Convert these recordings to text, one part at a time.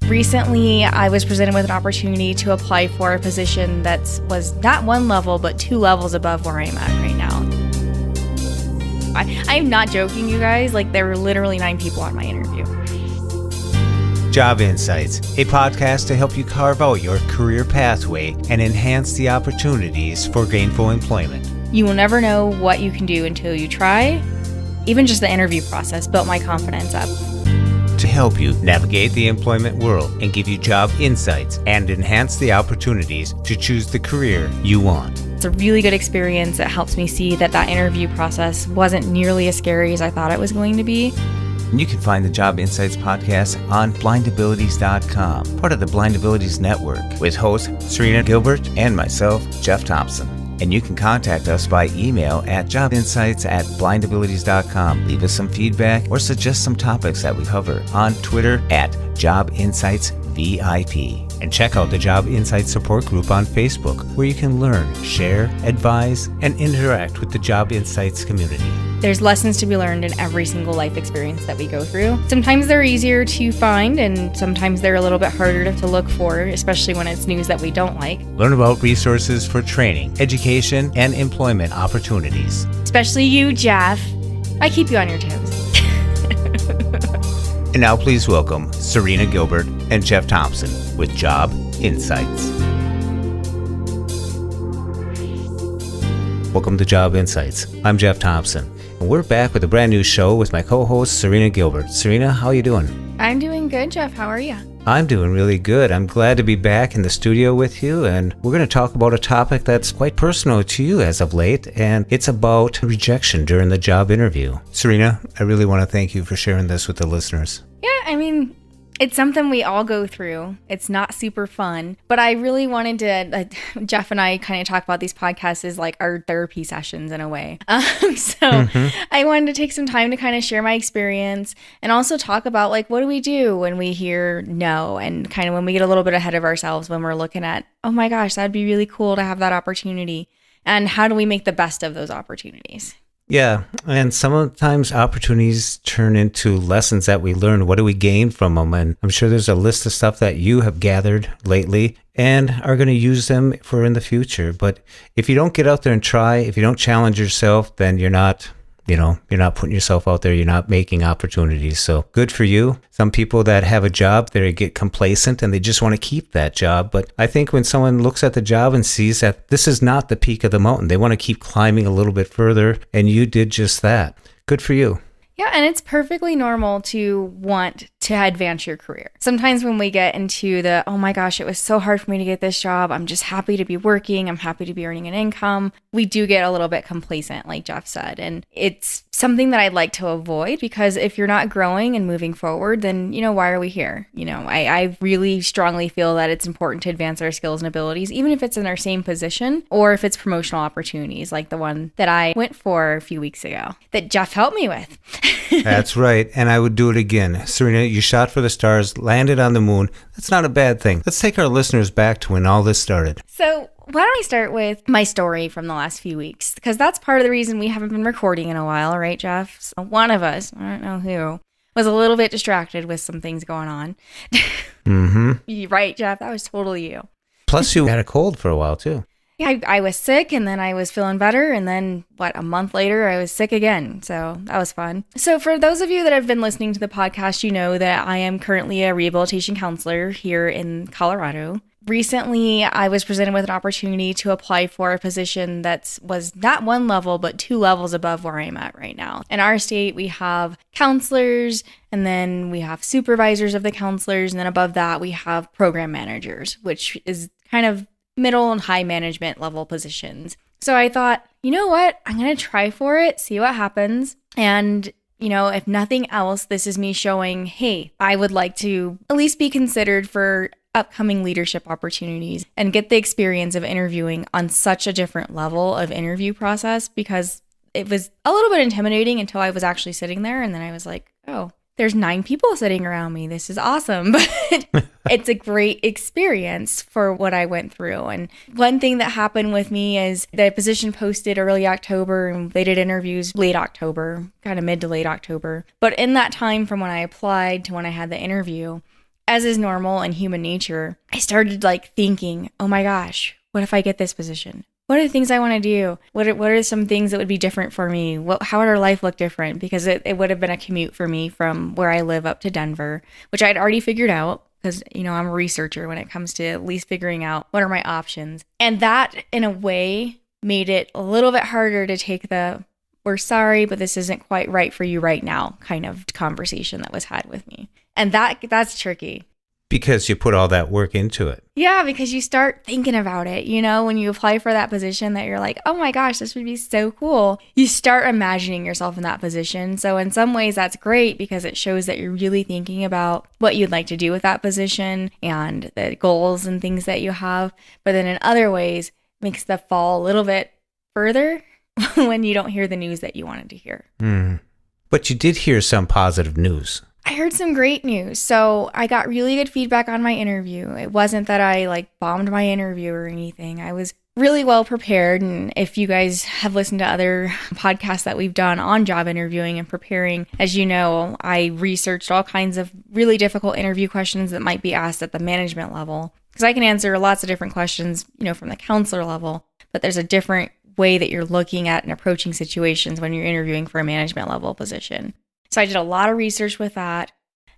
Recently, I was presented with an opportunity to apply for a position that was not one level, but 2 levels above where I'm at right now. I'm not joking, you guys. Like, there were literally 9 people on my interview. Job Insights, a podcast to help you carve out your career pathway and enhance the opportunities for gainful employment. You will never know what you can do until you try. Even just the interview process built my confidence up. To help you navigate the employment world and give you job insights and enhance the opportunities to choose the career you want. It's a really good experience. It helps me see that interview process wasn't nearly as scary as I thought it was going to be. And you can find the Job Insights podcast on blindabilities.com, part of the Blind Abilities Network, with host Serina Gilbert and myself, Jeff Thompson. And you can contact us by email at jobinsights@blindabilities.com. Leave us some feedback or suggest some topics that we cover on Twitter at JobInsightsVIP. And check out the Job Insights support group on Facebook, where you can learn, share, advise, and interact with the Job Insights community. There's lessons to be learned in every single life experience that we go through. Sometimes they're easier to find, and sometimes they're a little bit harder to look for, especially when it's news that we don't like. Learn about resources for training, education, and employment opportunities. Especially you, Jeff. I keep you on your toes. And now please welcome Serina Gilbert and Jeff Thompson with Job Insights. Welcome to Job Insights. I'm Jeff Thompson, and we're back with a brand new show with my co-host Serina Gilbert. Serina, how are you doing? I'm doing good, Jeff. How are you? I'm doing really good. I'm glad to be back in the studio with you, and we're going to talk about a topic that's quite personal to you as of late, and it's about rejection during the job interview. Serina, I really want to thank you for sharing this with the listeners. Yeah, I mean, it's something we all go through. It's not super fun, but I really wanted to, Jeff and I kind of talk about these podcasts as like our therapy sessions in a way. I wanted to take some time to kind of share my experience and also talk about like, what do we do when we hear no, and kind of when we get a little bit ahead of ourselves when we're looking at, oh my gosh, that'd be really cool to have that opportunity. And how do we make the best of those opportunities? Yeah, and sometimes opportunities turn into lessons that we learn. What do we gain from them? And I'm sure there's a list of stuff that you have gathered lately and are going to use them for in the future. But if you don't get out there and try, if you don't challenge yourself, then you're not putting yourself out there. You're not making opportunities. So good for you. Some people that have a job, they get complacent and they just want to keep that job. But I think when someone looks at the job and sees that this is not the peak of the mountain, they want to keep climbing a little bit further. And you did just that. Good for you. Yeah, and it's perfectly normal to want to advance your career. Sometimes when we get into the, oh my gosh, it was so hard for me to get this job, I'm just happy to be working, I'm happy to be earning an income, we do get a little bit complacent, like Jeff said. And it's something that I'd like to avoid, because if you're not growing and moving forward, then, why are we here? I really strongly feel that it's important to advance our skills and abilities, even if it's in our same position or if it's promotional opportunities like the one that I went for a few weeks ago that Jeff helped me with. That's right. And I would do it again. Serina, you shot for the stars, landed on the moon. That's not a bad thing. Let's take our listeners back to when all this started. So why don't I start with my story from the last few weeks? Because that's part of the reason we haven't been recording in a while, right, Jeff? So one of us, I don't know who, was a little bit distracted with some things going on. Mm-hmm. Right, Jeff? That was totally you. Plus, you had a cold for a while, too. Yeah, I was sick, and then I was feeling better, and then, a month later, I was sick again, so that was fun. So for those of you that have been listening to the podcast, you know that I am currently a rehabilitation counselor here in Colorado. Recently, I was presented with an opportunity to apply for a position that was not one level, but 2 levels above where I'm at right now. In our state, we have counselors, and then we have supervisors of the counselors, and then above that, we have program managers, which is kind of middle and high management level positions. So I thought, you know what? I'm going to try for it, see what happens. And, if nothing else, this is me showing, hey, I would like to at least be considered for upcoming leadership opportunities and get the experience of interviewing on such a different level of interview process, because it was a little bit intimidating until I was actually sitting there. And then I was like, oh, there's 9 people sitting around me. This is awesome. But it's a great experience for what I went through. And one thing that happened with me is the position posted early October, and they did interviews late October, kind of mid to late October. But in that time from when I applied to when I had the interview, as is normal in human nature, I started like thinking, oh my gosh, what if I get this position? What are the things I want to do? What are some things that would be different for me? How would our life look different? Because it would have been a commute for me from where I live up to Denver, which I'd already figured out because, I'm a researcher when it comes to at least figuring out what are my options. And that, in a way, made it a little bit harder to take the we're sorry, but this isn't quite right for you right now kind of conversation that was had with me. And that's tricky. Because you put all that work into it. Yeah, because you start thinking about it, when you apply for that position that you're like, oh my gosh, this would be so cool. You start imagining yourself in that position. So in some ways that's great because it shows that you're really thinking about what you'd like to do with that position and the goals and things that you have. But then in other ways, makes the fall a little bit further when you don't hear the news that you wanted to hear. But you did hear some positive news. I heard some great news. So I got really good feedback on my interview. It wasn't that I bombed my interview or anything. I was really well prepared. And if you guys have listened to other podcasts that we've done on job interviewing and preparing, as you know, I researched all kinds of really difficult interview questions that might be asked at the management level. Because I can answer lots of different questions, from the counselor level, but there's a different way that you're looking at and approaching situations when you're interviewing for a management level position. So I did a lot of research with that,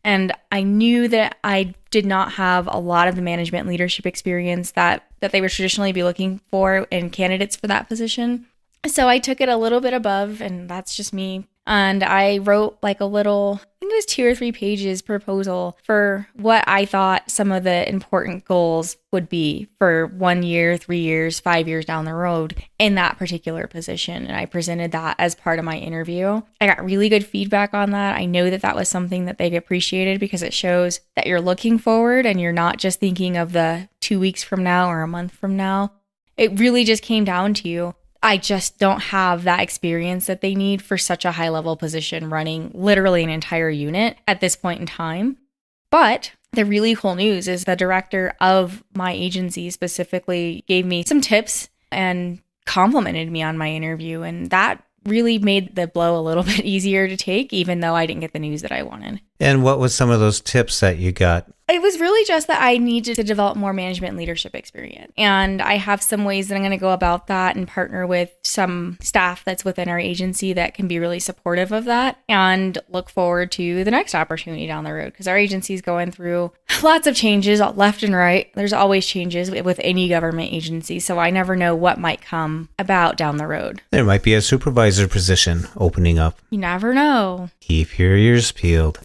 and I knew that I did not have a lot of the management leadership experience that they would traditionally be looking for in candidates for that position. So I took it a little bit above, and that's just me. And I wrote a little, I think it was 2 or 3 pages proposal for what I thought some of the important goals would be for 1 year, 3 years, 5 years down the road in that particular position. And I presented that as part of my interview. I got really good feedback on that. I know that was something that they appreciated because it shows that you're looking forward and you're not just thinking of the 2 weeks from now or a month from now. It really just came down to I just don't have that experience that they need for such a high level position running literally an entire unit at this point in time. But the really cool news is the director of my agency specifically gave me some tips and complimented me on my interview. And that really made the blow a little bit easier to take, even though I didn't get the news that I wanted. And what was some of those tips that you got? It was really just that I needed to develop more management leadership experience. And I have some ways that I'm going to go about that and partner with some staff that's within our agency that can be really supportive of that and look forward to the next opportunity down the road. Because our agency is going through lots of changes left and right. There's always changes with any government agency. So I never know what might come about down the road. There might be a supervisor position opening up. You never know. Keep your ears peeled.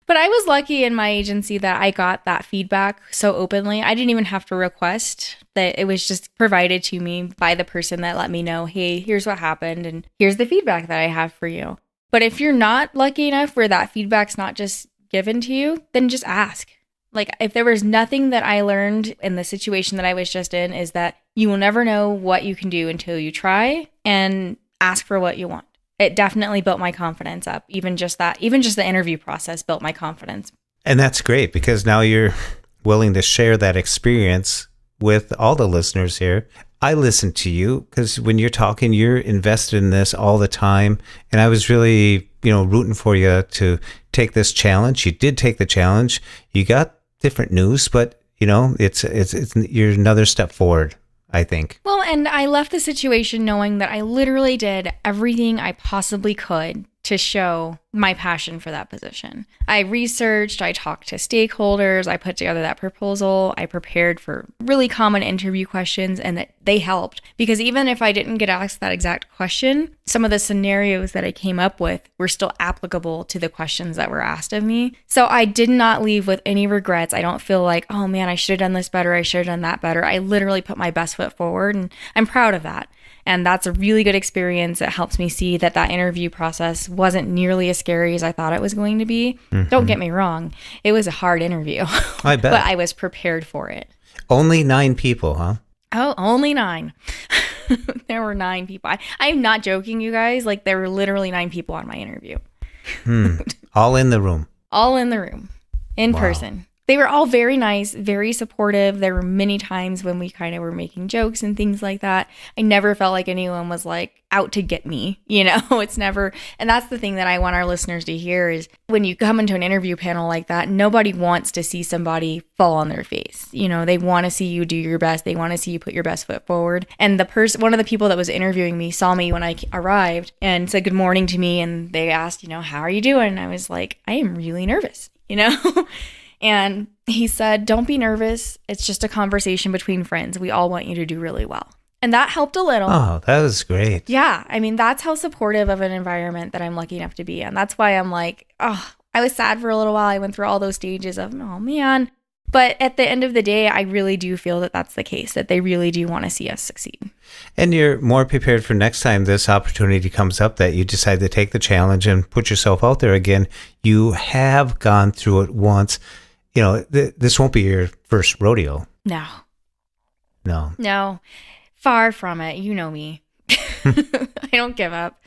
But I was lucky in my agency that I got that feedback so openly. I didn't even have to request that. It was just provided to me by the person that let me know, hey, here's what happened and here's the feedback that I have for you. But if you're not lucky enough where that feedback's not just given to you, then just ask. If there was nothing that I learned in the situation that I was just in, is that you will never know what you can do until you try and ask for what you want. It definitely built my confidence up. Even just the interview process built my confidence. And that's great because now you're willing to share that experience with all the listeners here. I listen to you because when you're talking, you're invested in this all the time. And I was really, rooting for you to take this challenge. You did take the challenge. You got different news, but it's you're another step forward, I think. Well, and I left the situation knowing that I literally did everything I possibly could to show my passion for that position. I researched, I talked to stakeholders, I put together that proposal, I prepared for really common interview questions, and that they helped. Because even if I didn't get asked that exact question, some of the scenarios that I came up with were still applicable to the questions that were asked of me. So I did not leave with any regrets. I don't feel like, oh man, I should have done this better, I should have done that better. I literally put my best foot forward, and I'm proud of that. And that's a really good experience. It helps me see that interview process wasn't nearly as scary as I thought it was going to be. Mm-hmm. Don't get me wrong. It was a hard interview. I bet. But I was prepared for it. Only 9 people, huh? Oh, only 9. There were 9 people. I'm not joking, you guys. There were literally 9 people on my interview. All in the room. All in the room. In person. They were all very nice, very supportive. There were many times when we kind of were making jokes and things like that. I never felt like anyone was like out to get me, it's never, and that's the thing that I want our listeners to hear is when you come into an interview panel like that, nobody wants to see somebody fall on their face. They want to see you do your best. They want to see you put your best foot forward. And one of the people that was interviewing me saw me when I arrived and said good morning to me. And they asked, how are you doing? And I was like, I am really nervous, And he said, don't be nervous. It's just a conversation between friends. We all want you to do really well. And that helped a little. Oh, that was great. Yeah. I mean, that's how supportive of an environment that I'm lucky enough to be in. That's why I'm like, oh, I was sad for a little while. I went through all those stages of, oh, man. But at the end of the day, I really do feel that that's the case, that they really do want to see us succeed. And you're more prepared for next time this opportunity comes up that you decide to take the challenge and put yourself out there again. You have gone through it once. This won't be your first rodeo. No. Far from it. You know me. I don't give up.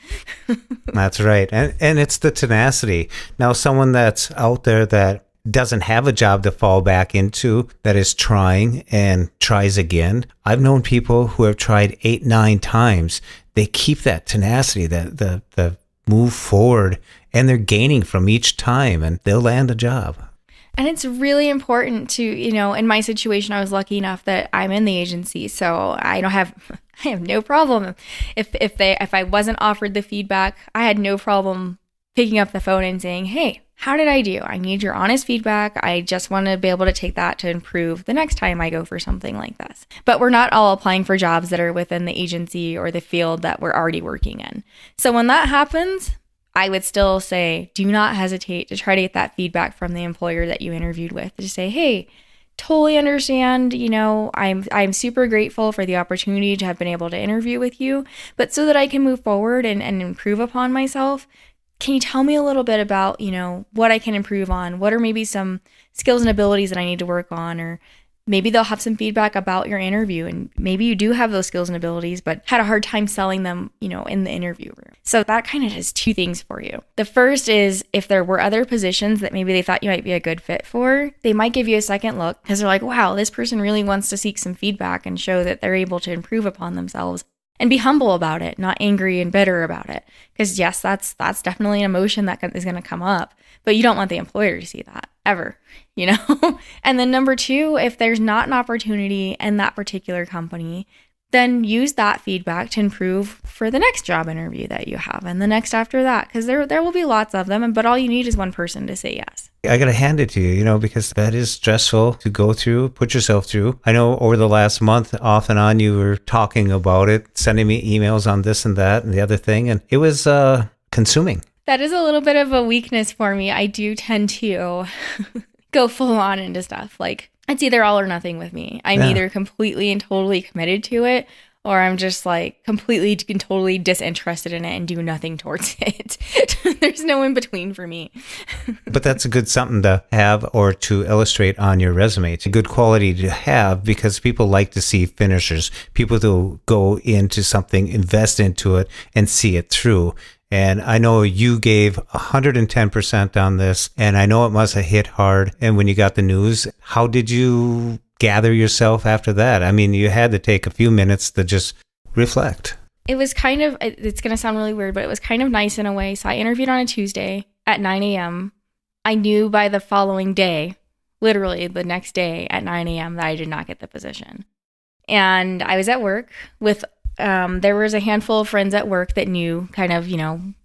That's right. And it's the tenacity. Now, someone that's out there that doesn't have a job to fall back into, that is trying and tries again. I've known people who have tried 8, 9 times. They keep that tenacity, the move forward, and they're gaining from each time, and they'll land a job. And it's really important to, in my situation, I was lucky enough that I'm in the agency, so I have no problem. If I wasn't offered the feedback, I had no problem picking up the phone and saying, hey, how did I do? I need your honest feedback. I just want to be able to take that to improve the next time I go for something like this. But we're not all applying for jobs that are within the agency or the field that we're already working in. So when that happens, I would still say, do not hesitate to try to get that feedback from the employer that you interviewed with. To say, hey, totally understand, I'm super grateful for the opportunity to have been able to interview with you, but so that I can move forward and improve upon myself, can you tell me a little bit about, what I can improve on? What are maybe some skills and abilities that I need to work on? Or maybe they'll have some feedback about your interview, and maybe you do have those skills and abilities, but had a hard time selling them, in the interview room. So that kind of does 2 things for you. The first is if there were other positions that maybe they thought you might be a good fit for, they might give you a second look because they're like, wow, this person really wants to seek some feedback and show that they're able to improve upon themselves. And be humble about it, not angry and bitter about it. Because yes, that's definitely an emotion that is going to come up, but you don't want the employer to see that ever, And then number 2, if there's not an opportunity in that particular company, then use that feedback to improve for the next job interview that you have and the next after that, because there will be lots of them, but all you need is one person to say yes. I got to hand it to you, because that is stressful to go through, put yourself through. I know over the last month, off and on, you were talking about it, sending me emails on this and that and the other thing, and it was consuming. That is a little bit of a weakness for me. I do tend to go full on into stuff. Like, it's either all or nothing with me. I'm either completely and totally committed to it, or I'm just like completely and totally disinterested in it and do nothing towards it. There's no in between for me. But that's a good something to have or to illustrate on your resume. It's a good quality to have because people like to see finishers, people who go into something, invest into it, and see it through. And I know you gave 110% on this, and I know it must have hit hard. And when you got the news, how did you gather yourself after that? I mean, you had to take a few minutes to just reflect. It was kind of, it's going to sound really weird, but it was kind of nice in a way. So I interviewed on a Tuesday at 9 a.m. I knew by the following day, literally the next day at 9 a.m. that I did not get the position. And I was at work with there was a handful of friends at work that knew kind of,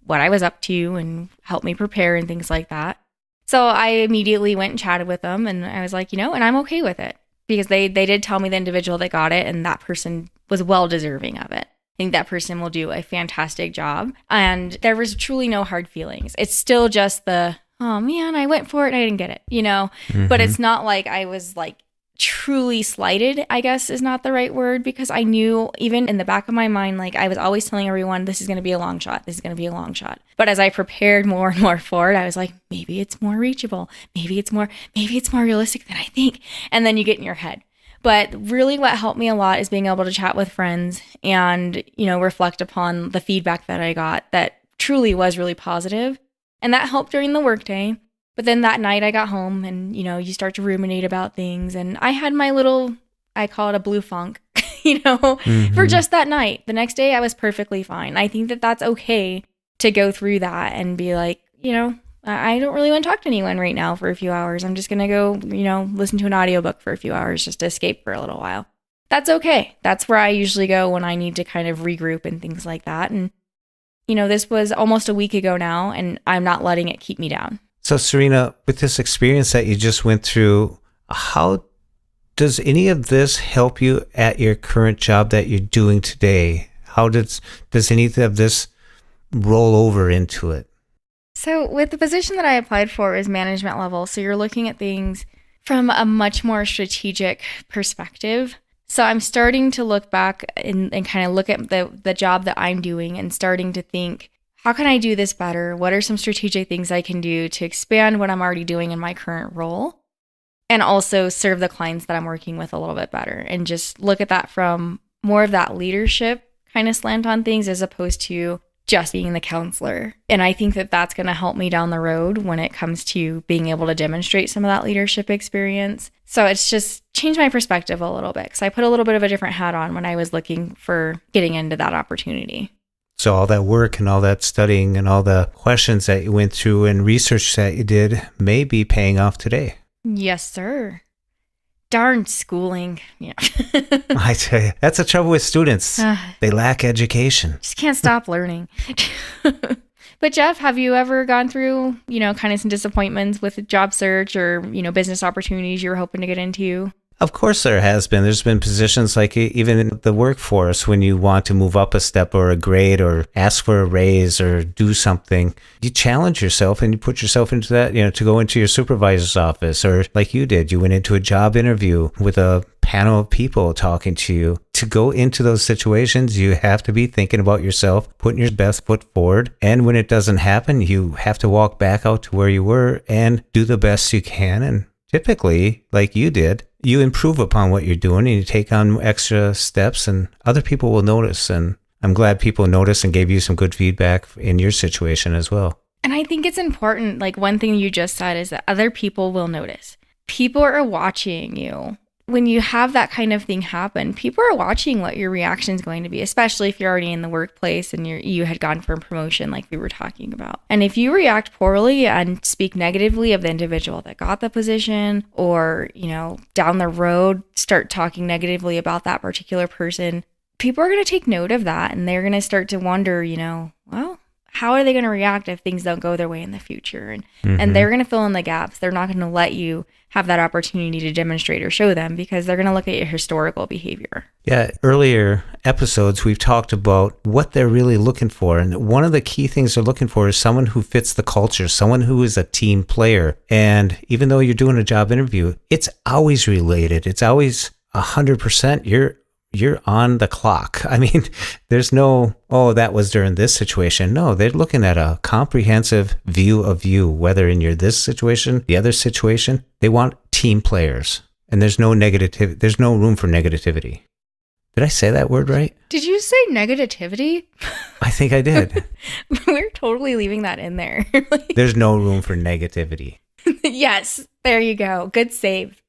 what I was up to and helped me prepare and things like that. So I immediately went and chatted with them, and I was like, and I'm okay with it because they did tell me the individual that got it, and that person was well deserving of it. I think that person will do a fantastic job. And there was truly no hard feelings. It's still just the, oh man, I went for it and I didn't get it, Mm-hmm. But it's not like I was like truly slighted, I guess is not the right word, because I knew even in the back of my mind, like I was always telling everyone, this is going to be a long shot. This is going to be a long shot. But as I prepared more and more for it, I was like, maybe it's more reachable. Maybe it's more realistic than I think. And then you get in your head. But really what helped me a lot is being able to chat with friends and, reflect upon the feedback that I got that truly was really positive. And that helped during the workday. But then that night I got home and, you start to ruminate about things. And I had my little, I call it a blue funk, for just that night. The next day I was perfectly fine. I think that that's okay to go through that and be like, I don't really want to talk to anyone right now for a few hours. I'm just going to go, listen to an audiobook for a few hours just to escape for a little while. That's okay. That's where I usually go when I need to kind of regroup and things like that. And, this was almost a week ago now, and I'm not letting it keep me down. So, Serina, with this experience that you just went through, how does any of this help you at your current job that you're doing today? How does any of this roll over into it? So with the position that I applied for is management level. So you're looking at things from a much more strategic perspective. So I'm starting to look back and kind of look at the job that I'm doing and starting to think, how can I do this better? What are some strategic things I can do to expand what I'm already doing in my current role? And also serve the clients that I'm working with a little bit better, and just look at that from more of that leadership kind of slant on things as opposed to just being the counselor. And I think that that's going to help me down the road when it comes to being able to demonstrate some of that leadership experience. So it's just changed my perspective a little bit, because I put a little bit of a different hat on when I was looking for getting into that opportunity. So all that work and all that studying and all the questions that you went through and research that you did may be paying off today. Yes, sir. Darn schooling. Yeah. I tell you, that's the trouble with students. They lack education. Just can't stop learning. But Jeff, have you ever gone through, kind of some disappointments with job search or, business opportunities you were hoping to get into? Of course there has been. There's been positions like even in the workforce when you want to move up a step or a grade or ask for a raise or do something, you challenge yourself and you put yourself into that, to go into your supervisor's office, or like you did, you went into a job interview with a panel of people talking to you. To go into those situations, you have to be thinking about yourself, putting your best foot forward. And when it doesn't happen, you have to walk back out to where you were and do the best you can. And typically, like you did, you improve upon what you're doing and you take on extra steps, and other people will notice. And I'm glad people noticed and gave you some good feedback in your situation as well. And I think it's important, like one thing you just said is that other people will notice. People are watching you. When you have that kind of thing happen, people are watching what your reaction is going to be, especially if you're already in the workplace and you had gone for a promotion like we were talking about. And if you react poorly and speak negatively of the individual that got the position, or, down the road start talking negatively about that particular person, people are going to take note of that, and they're going to start to wonder, well, how are they going to react if things don't go their way in the future? And they're going to fill in the gaps. They're not going to let you have that opportunity to demonstrate or show them, because they're going to look at your historical behavior. Yeah, earlier episodes, we've talked about what they're really looking for. And one of the key things they're looking for is someone who fits the culture, someone who is a team player. And even though you're doing a job interview, it's always related. It's always 100%. You're on the clock. I mean, there's no, that was during this situation. No, they're looking at a comprehensive view of you, whether in this situation, the other situation. They want team players, and there's no negativity. There's no room for negativity. Did I say that word right? Did you say negativity? I think I did. We're totally leaving that in there. There's no room for negativity. Yes, there you go. Good save.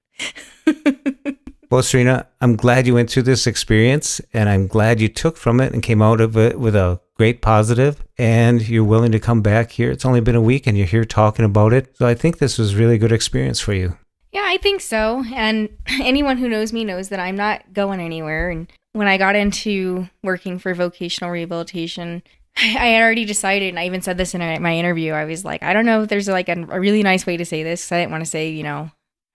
Well, Serina, I'm glad you went through this experience, and I'm glad you took from it and came out of it with a great positive, and you're willing to come back here. It's only been a week and you're here talking about it. So I think this was a really good experience for you. Yeah, I think so. And anyone who knows me knows that I'm not going anywhere. And when I got into working for vocational rehabilitation, I had already decided, and I even said this in my interview, I was like, I don't know if there's like a really nice way to say this, because I didn't want to say,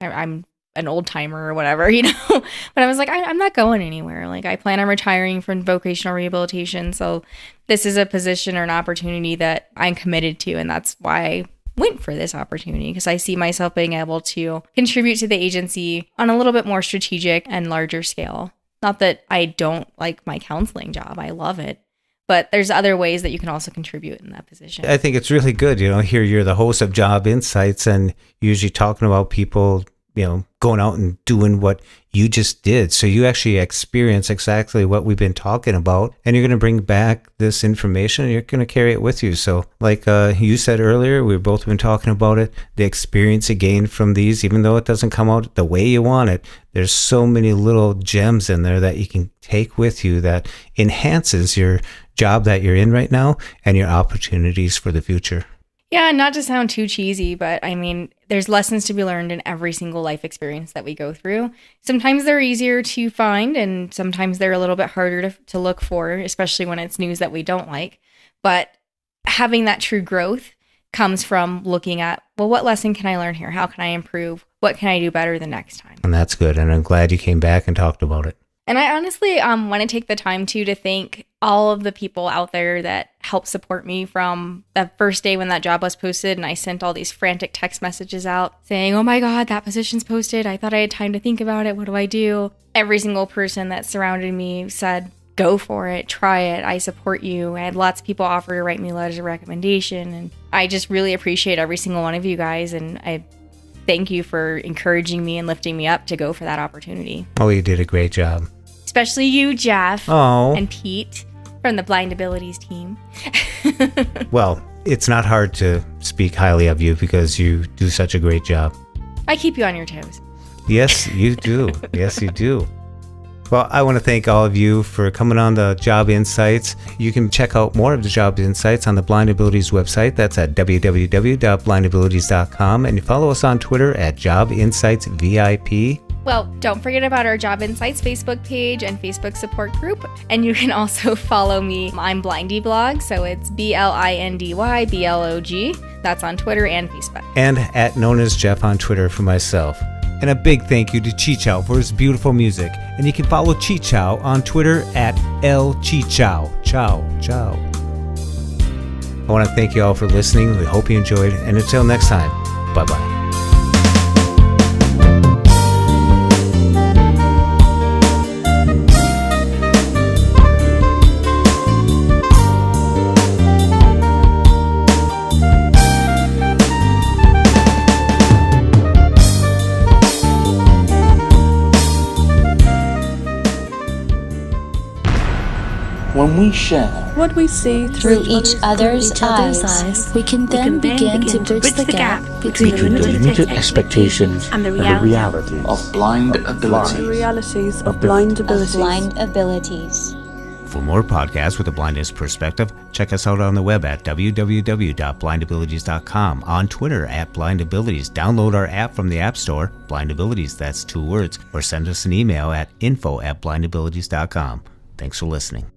I'm an old timer or whatever, but I was like, I'm not going anywhere. Like, I plan on retiring from vocational rehabilitation. So this is a position or an opportunity that I'm committed to. And that's why I went for this opportunity, because I see myself being able to contribute to the agency on a little bit more strategic and larger scale. Not that I don't like my counseling job. I love it. But there's other ways that you can also contribute in that position. I think it's really good. Here you're the host of Job Insights and usually talking about people going out and doing what you just did. So you actually experience exactly what we've been talking about, and you're going to bring back this information and you're going to carry it with you. So like you said earlier, we've both been talking about it, the experience you gain from these, even though it doesn't come out the way you want it, there's so many little gems in there that you can take with you that enhances your job that you're in right now and your opportunities for the future. Yeah, not to sound too cheesy, but I mean, there's lessons to be learned in every single life experience that we go through. Sometimes they're easier to find, and sometimes they're a little bit harder to look for, especially when it's news that we don't like. But having that true growth comes from looking at, well, what lesson can I learn here? How can I improve? What can I do better the next time? And that's good. And I'm glad you came back and talked about it. And I honestly want to take the time to thank all of the people out there that helped support me from the first day when that job was posted. And I sent all these frantic text messages out saying, oh my God, that position's posted. I thought I had time to think about it. What do I do? Every single person that surrounded me said, go for it. Try it. I support you. I had lots of people offer to write me letters of recommendation. And I just really appreciate every single one of you guys. And I thank you for encouraging me and lifting me up to go for that opportunity. Oh, you did a great job. Especially you, Jeff, and Pete from the Blind Abilities team. Well, it's not hard to speak highly of you because you do such a great job. I keep you on your toes. Yes, you do. Yes, you do. Well, I want to thank all of you for coming on the Job Insights. You can check out more of the Job Insights on the Blind Abilities website. That's at www.blindabilities.com. And you follow us on Twitter at Job Insights VIP. Well, don't forget about our Job Insights Facebook page and Facebook support group. And you can also follow me. I'm Blindy Blog, so it's BLINDYBLOG. That's on Twitter and Facebook. And at known as Jeff on Twitter for myself. And a big thank you to CheeChaufor for his beautiful music. And you can follow CheeChau on Twitter at LCheeChau. Ciao, ciao. I want to thank you all for listening. We hope you enjoyed. And until next time, bye-bye. When we share what we see through each other's eyes, we can then begin to bridge the gap between the limited expectations and the realities of blind abilities. The realities of blind abilities. For more podcasts with a blindness perspective, check us out on the web at www.blindabilities.com, on Twitter at blindabilities. Download our app from the App Store, blindabilities, that's 2 words, or send us an email at info@blindabilities.com. Thanks for listening.